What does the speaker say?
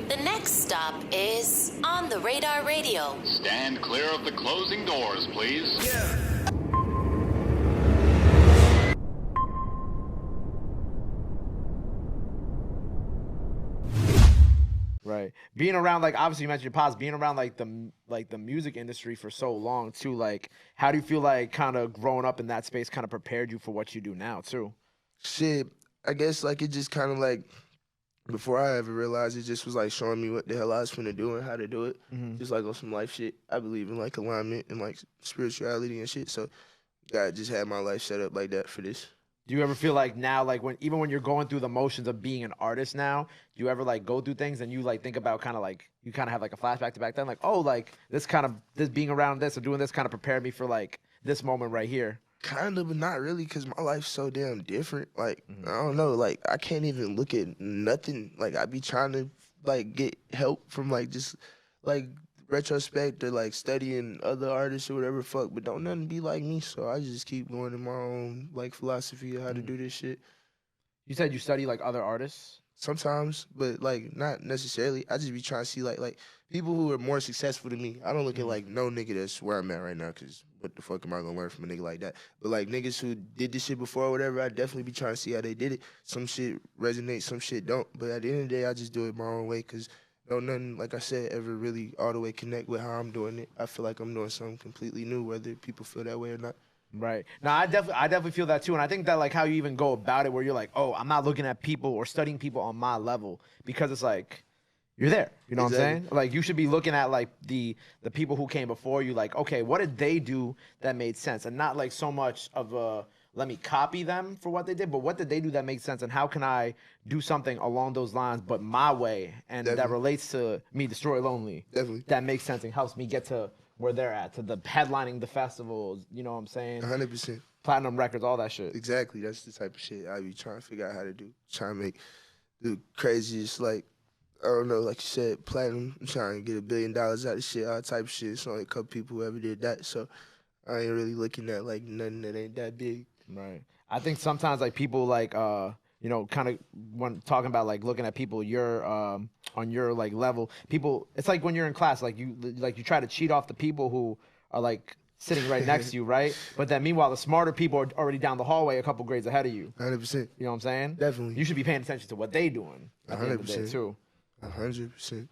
The next stop is On the Radar Radio. Stand clear of the closing doors, please. Right. Being around, like, obviously you mentioned your pops, being around like the music industry for so long too, like, how do you feel like kind of growing up in that space kind of prepared you for what you do now too? Shit, I guess like it just kind of like, before I ever realized, it just was like showing me what the hell I was finna do and how to do it. Just like on some life shit. I believe in like alignment and like spirituality and shit. So God just had my life set up like that for this. Do you ever feel like now, like even when you're going through the motions of being an artist now, do you ever like go through things and you like think about kind of like, you kind of have like a flashback to back then, like, oh, like this being around this or doing this kind of prepared me for like this moment right here? Kind of, but not really, because my life's so damn different. Like, I don't know, like, I can't even look at nothing. Like, I be trying to, like, get help from, like, just, like, retrospect or, like, studying other artists or whatever fuck, but don't nothing be like me, so I just keep going in my own, like, philosophy of how to do this shit. You said you study like other artists? Sometimes, but, like, not necessarily. I just be trying to see, like people who are more successful than me. I don't look at, like, no nigga that's where I'm at right now, because what the fuck am I gonna learn from a nigga like that? But, like, niggas who did this shit before or whatever, I definitely be trying to see how they did it. Some shit resonates, some shit don't. But at the end of the day, I just do it my own way, because don't nothing, like I said, ever really all the way connect with how I'm doing it. I feel like I'm doing something completely new, whether people feel that way or not. Right. No, I definitely feel that too. And I think that like how you even go about it, where you're like, oh, I'm not looking at people or studying people on my level, because it's like, you're there. You know what I'm saying? Like, you should be looking at like the people who came before you, like, okay, what did they do that made sense? And not like so much of a, let me copy them for what they did, but what did they do that made sense? And how can I do something along those lines, but my way, and that relates to me, Destroy Lonely. Definitely. That makes sense and helps me get to where they're at, to the headlining the festivals, you know what I'm saying? 100%. Platinum records, all that shit. Exactly. That's the type of shit I be trying to figure out how to do. Trying to make the craziest, like, I don't know, like you said, platinum. I'm trying to get $1 billion out of shit, all type of shit. It's only a couple people who ever did that, so I ain't really looking at, like, nothing that ain't that big. Right. I think sometimes, like, people, like, you know, kind of when talking about, like, looking at people you're on your, like, level, people, it's like when you're in class, like you try to cheat off the people who are, like, sitting right next to you, right? But then meanwhile, the smarter people are already down the hallway a couple grades ahead of you. 100%. You know what I'm saying? Definitely. You should be paying attention to what they doing at the end of the day, 100%. too. 100%.